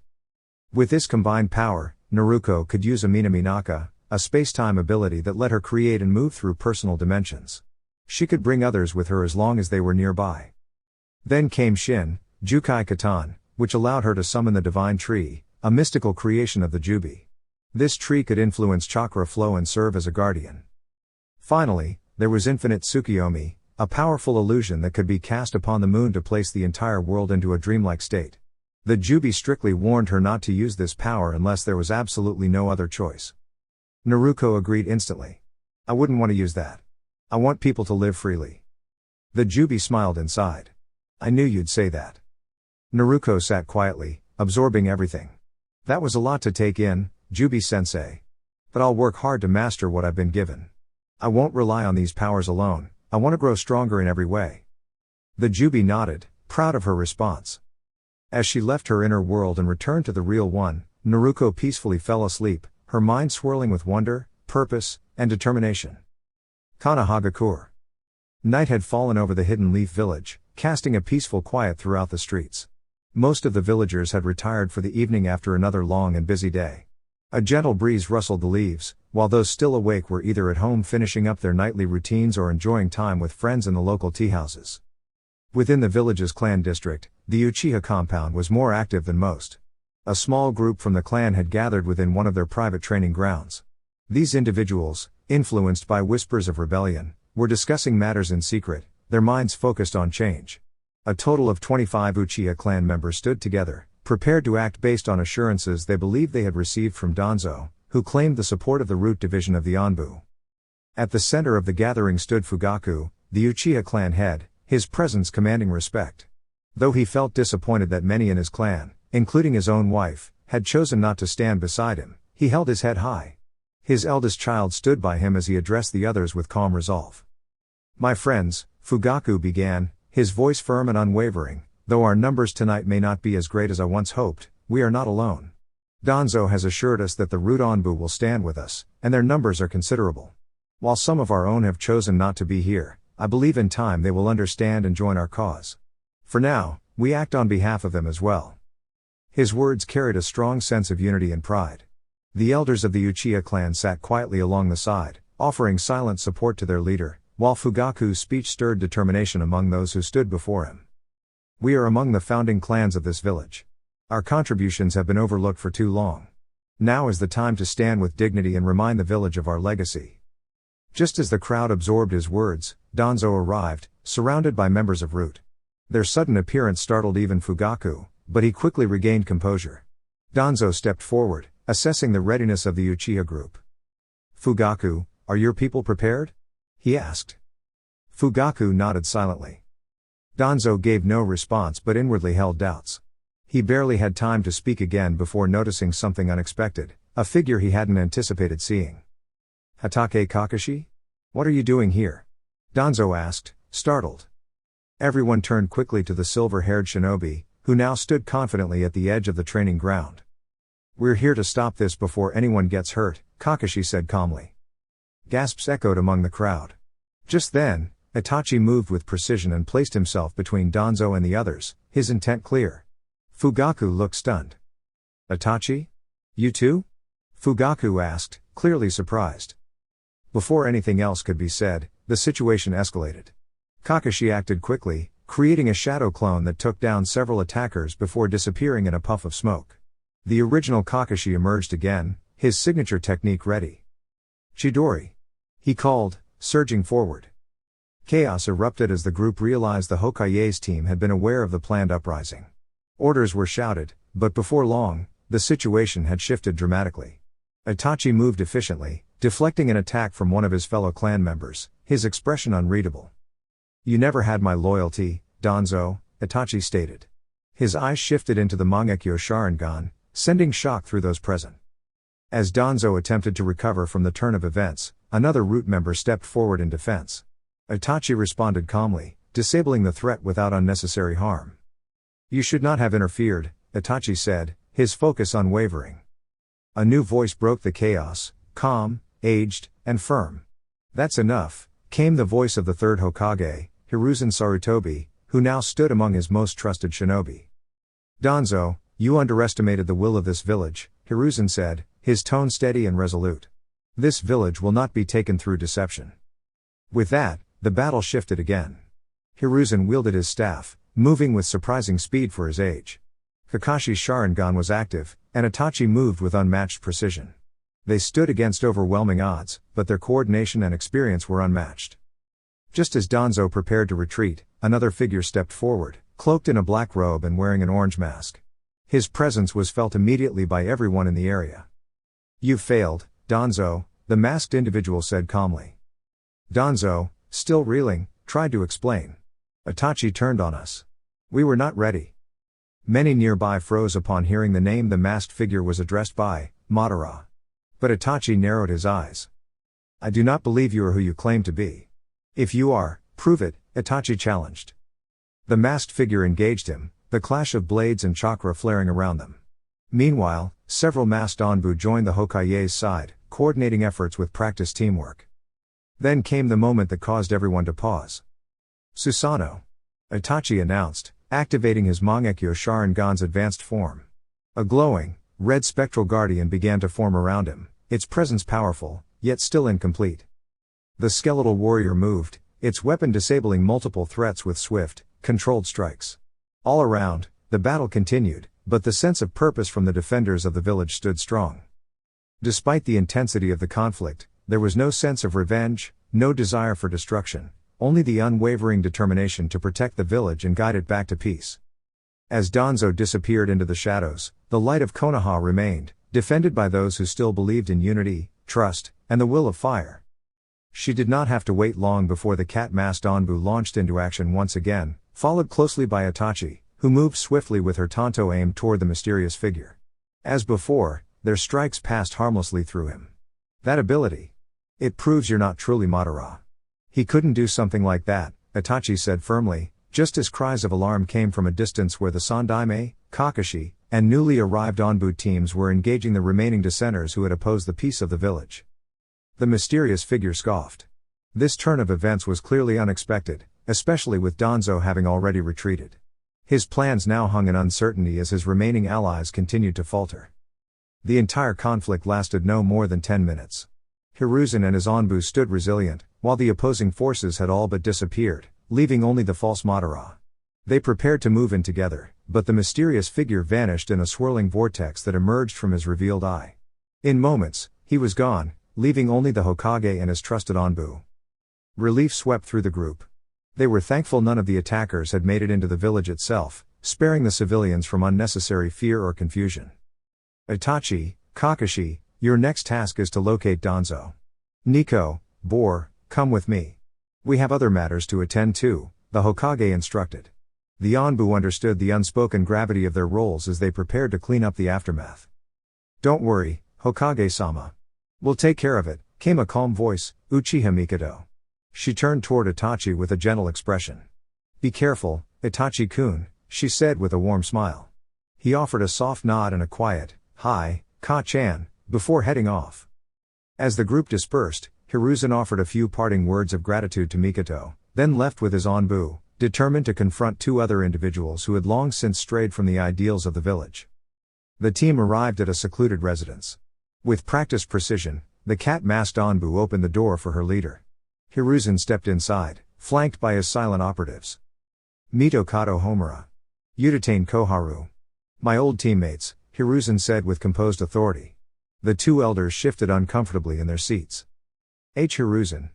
With this combined power, Naruko could use a Minaminaka, a space-time ability that let her create and move through personal dimensions. She could bring others with her as long as they were nearby. Then came Shin, Jukai Katan, which allowed her to summon the Divine Tree, a mystical creation of the Jubi. This tree could influence chakra flow and serve as a guardian. Finally, there was Infinite Tsukiyomi, a powerful illusion that could be cast upon the moon to place the entire world into a dreamlike state. The Jubi strictly warned her not to use this power unless there was absolutely no other choice. Naruko agreed instantly. I wouldn't want to use that. I want people to live freely. The Jubi smiled inside. I knew you'd say that. Naruko sat quietly, absorbing everything. That was a lot to take in, Jubi-sensei. But I'll work hard to master what I've been given. I won't rely on these powers alone, I want to grow stronger in every way. The Jubi nodded, proud of her response. As she left her inner world and returned to the real one, Naruko peacefully fell asleep, her mind swirling with wonder, purpose, and determination. Kanahagakur. Night had fallen over the Hidden Leaf village, casting a peaceful quiet throughout the streets. Most of the villagers had retired for the evening after another long and busy day. A gentle breeze rustled the leaves, while those still awake were either at home finishing up their nightly routines or enjoying time with friends in the local tea houses. Within the village's clan district, the Uchiha compound was more active than most. A small group from the clan had gathered within one of their private training grounds. These individuals, influenced by whispers of rebellion, were discussing matters in secret, their minds focused on change. A total of 25 Uchiha clan members stood together, prepared to act based on assurances they believed they had received from Danzo, who claimed the support of the root division of the Anbu. At the center of the gathering stood Fugaku, the Uchiha clan head, his presence commanding respect. Though he felt disappointed that many in his clan, including his own wife, had chosen not to stand beside him, he held his head high. His eldest child stood by him as he addressed the others with calm resolve. My friends, Fugaku began, his voice firm and unwavering, though our numbers tonight may not be as great as I once hoped, we are not alone. Danzo has assured us that the root Anbu will stand with us, and their numbers are considerable. While some of our own have chosen not to be here, I believe in time they will understand and join our cause. For now, we act on behalf of them as well. His words carried a strong sense of unity and pride. The elders of the Uchiha clan sat quietly along the side, offering silent support to their leader, while Fugaku's speech stirred determination among those who stood before him. We are among the founding clans of this village. Our contributions have been overlooked for too long. Now is the time to stand with dignity and remind the village of our legacy. Just as the crowd absorbed his words, Danzo arrived, surrounded by members of Root. Their sudden appearance startled even Fugaku, but he quickly regained composure. Danzo stepped forward, assessing the readiness of the Uchiha group. Fugaku, are your people prepared? He asked. Fugaku nodded silently. Danzo gave no response but inwardly held doubts. He barely had time to speak again before noticing something unexpected, a figure he hadn't anticipated seeing. Hatake Kakashi? What are you doing here? Danzo asked, startled. Everyone turned quickly to the silver-haired shinobi, who now stood confidently at the edge of the training ground. We're here to stop this before anyone gets hurt, Kakashi said calmly. Gasps echoed among the crowd. Just then, Itachi moved with precision and placed himself between Danzo and the others, his intent clear. Fugaku looked stunned. Itachi? You too? Fugaku asked, clearly surprised. Before anything else could be said, the situation escalated. Kakashi acted quickly, creating a shadow clone that took down several attackers before disappearing in a puff of smoke. The original Kakashi emerged again, his signature technique ready. Chidori! He called, surging forward. Chaos erupted as the group realized the Hokage's team had been aware of the planned uprising. Orders were shouted, but before long, the situation had shifted dramatically. Itachi moved efficiently, deflecting an attack from one of his fellow clan members, his expression unreadable. You never had my loyalty, Danzo, Itachi stated. His eyes shifted into the Mangekyo Sharingan, sending shock through those present. As Danzo attempted to recover from the turn of events, another root member stepped forward in defense. Itachi responded calmly, disabling the threat without unnecessary harm. You should not have interfered, Itachi said, his focus unwavering. A new voice broke the chaos, calm, aged, and firm. That's enough, came the voice of the third Hokage, Hiruzen Sarutobi, who now stood among his most trusted shinobi. Danzo, you underestimated the will of this village, Hiruzen said, his tone steady and resolute. This village will not be taken through deception. With that, the battle shifted again. Hiruzen wielded his staff, moving with surprising speed for his age. Kakashi's Sharingan was active, and Itachi moved with unmatched precision. They stood against overwhelming odds, but their coordination and experience were unmatched. Just as Danzo prepared to retreat, another figure stepped forward, cloaked in a black robe and wearing an orange mask. His presence was felt immediately by everyone in the area. You've failed, Danzo, the masked individual said calmly. Danzo, still reeling, tried to explain. Itachi turned on us. We were not ready. Many nearby froze upon hearing the name the masked figure was addressed by, Madara. But Itachi narrowed his eyes. I do not believe you are who you claim to be. If you are, prove it, Itachi challenged. The masked figure engaged him, the clash of blades and chakra flaring around them. Meanwhile, several masked Anbu joined the Hokage's side, coordinating efforts with practiced teamwork. Then came the moment that caused everyone to pause. Susanoo! Itachi announced, activating his Mangekyo Sharingan's advanced form. A glowing, red spectral guardian began to form around him, its presence powerful, yet still incomplete. The skeletal warrior moved, its weapon disabling multiple threats with swift, controlled strikes. All around, the battle continued, but the sense of purpose from the defenders of the village stood strong. Despite the intensity of the conflict, there was no sense of revenge, no desire for destruction, only the unwavering determination to protect the village and guide it back to peace. As Danzo disappeared into the shadows, the light of Konoha remained, defended by those who still believed in unity, trust, and the will of fire. She did not have to wait long before the cat-masked Anbu launched into action once again, followed closely by Itachi, who moved swiftly with her tanto aimed toward the mysterious figure. As before, their strikes passed harmlessly through him. That ability. It proves you're not truly Madara. He couldn't do something like that, Itachi said firmly, just as cries of alarm came from a distance where the Sandaime, Kakashi, and newly arrived Anbu teams were engaging the remaining dissenters who had opposed the peace of the village. The mysterious figure scoffed. This turn of events was clearly unexpected, especially with Danzo having already retreated. His plans now hung in uncertainty as his remaining allies continued to falter. The entire conflict lasted no more than 10 minutes. Hiruzen and his Anbu stood resilient, while the opposing forces had all but disappeared, leaving only the false Madara. They prepared to move in together, but the mysterious figure vanished in a swirling vortex that emerged from his revealed eye. In moments, he was gone, leaving only the Hokage and his trusted Anbu. Relief swept through the group. They were thankful none of the attackers had made it into the village itself, sparing the civilians from unnecessary fear or confusion. Itachi, Kakashi, your next task is to locate Danzo. Nico, Boar, come with me. We have other matters to attend to, the Hokage instructed. The Anbu understood the unspoken gravity of their roles as they prepared to clean up the aftermath. Don't worry, Hokage-sama. We'll take care of it, came a calm voice, Uchiha Mikoto. She turned toward Itachi with a gentle expression. Be careful, Itachi-kun, she said with a warm smile. He offered a soft nod and a quiet, hi, Ka-chan, before heading off. As the group dispersed, Hiruzen offered a few parting words of gratitude to Mikoto, then left with his Anbu, determined to confront two other individuals who had long since strayed from the ideals of the village. The team arrived at a secluded residence. With practiced precision, the cat-masked Anbu opened the door for her leader. Hiruzen stepped inside, flanked by his silent operatives. Mito Kato Homura. Udatane Koharu. My old teammates, Hiruzen said with composed authority. The two elders shifted uncomfortably in their seats. Hiruzen.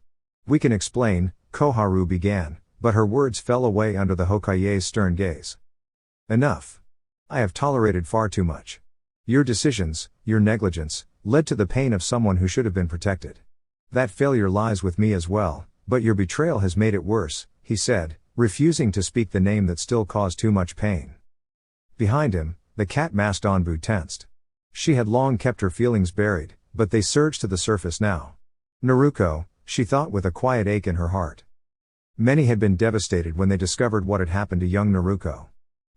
We can explain, Koharu began, but her words fell away under the Hokage's stern gaze. Enough. I have tolerated far too much. Your decisions, your negligence, led to the pain of someone who should have been protected. That failure lies with me as well, but your betrayal has made it worse, he said, refusing to speak the name that still caused too much pain. Behind him, the cat-masked Anbu tensed. She had long kept her feelings buried, but they surged to the surface now. Naruko, she thought with a quiet ache in her heart. Many had been devastated when they discovered what had happened to young Naruko.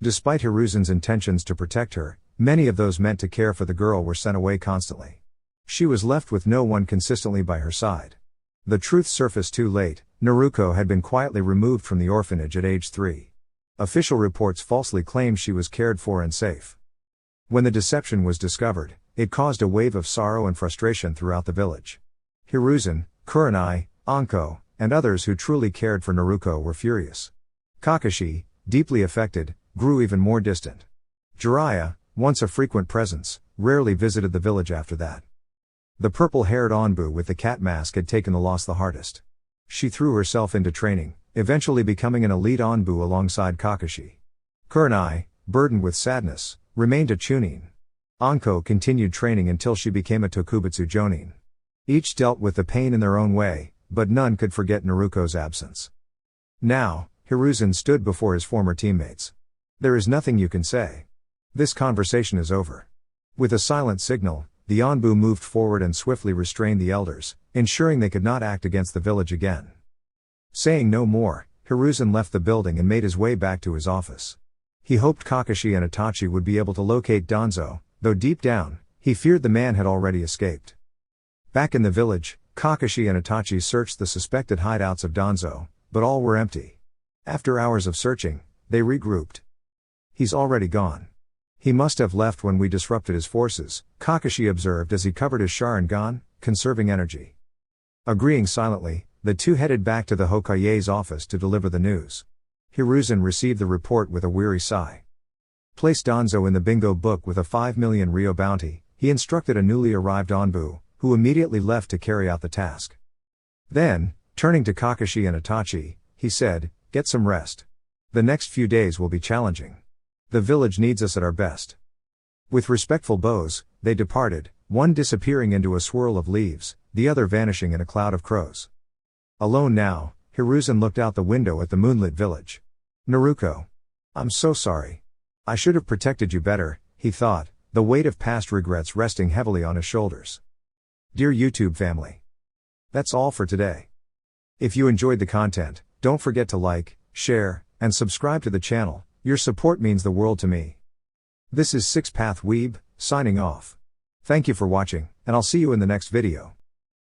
Despite Hiruzen's intentions to protect her, many of those meant to care for the girl were sent away constantly. She was left with no one consistently by her side. The truth surfaced too late. Naruko had been quietly removed from the orphanage at age 3. Official reports falsely claimed she was cared for and safe. When the deception was discovered, it caused a wave of sorrow and frustration throughout the village. Hiruzen, Kurenai, Anko, and others who truly cared for Naruko were furious. Kakashi, deeply affected, grew even more distant. Jiraiya, once a frequent presence, rarely visited the village after that. The purple-haired Anbu with the cat mask had taken the loss the hardest. She threw herself into training, eventually becoming an elite Anbu alongside Kakashi. Kurenai, burdened with sadness, remained a Chunin. Anko continued training until she became a Tokubutsu Jonin. Each dealt with the pain in their own way, but none could forget Naruko's absence. Now, Hiruzen stood before his former teammates. There is nothing you can say. This conversation is over. With a silent signal, the Anbu moved forward and swiftly restrained the elders, ensuring they could not act against the village again. Saying no more, Hiruzen left the building and made his way back to his office. He hoped Kakashi and Itachi would be able to locate Danzo, though deep down, he feared the man had already escaped. Back in the village, Kakashi and Itachi searched the suspected hideouts of Danzo, but all were empty. After hours of searching, they regrouped. He's already gone. He must have left when we disrupted his forces, Kakashi observed as he covered his Sharingan, conserving energy. Agreeing silently, the two headed back to the Hokage's office to deliver the news. Hiruzen received the report with a weary sigh. Place Danzo in the bingo book with a 5 million Ryo bounty, he instructed a newly arrived Anbu, who immediately left to carry out the task. Then, turning to Kakashi and Itachi, he said, get some rest. The next few days will be challenging. The village needs us at our best. With respectful bows, they departed, one disappearing into a swirl of leaves, the other vanishing in a cloud of crows. Alone now, Hiruzen looked out the window at the moonlit village. Naruko. I'm so sorry. I should have protected you better, he thought, the weight of past regrets resting heavily on his shoulders. Dear YouTube family. That's all for today. If you enjoyed the content, don't forget to like, share, and subscribe to the channel. Your support means the world to me. This is 6 Path Weeb, signing off. Thank you for watching, and I'll see you in the next video.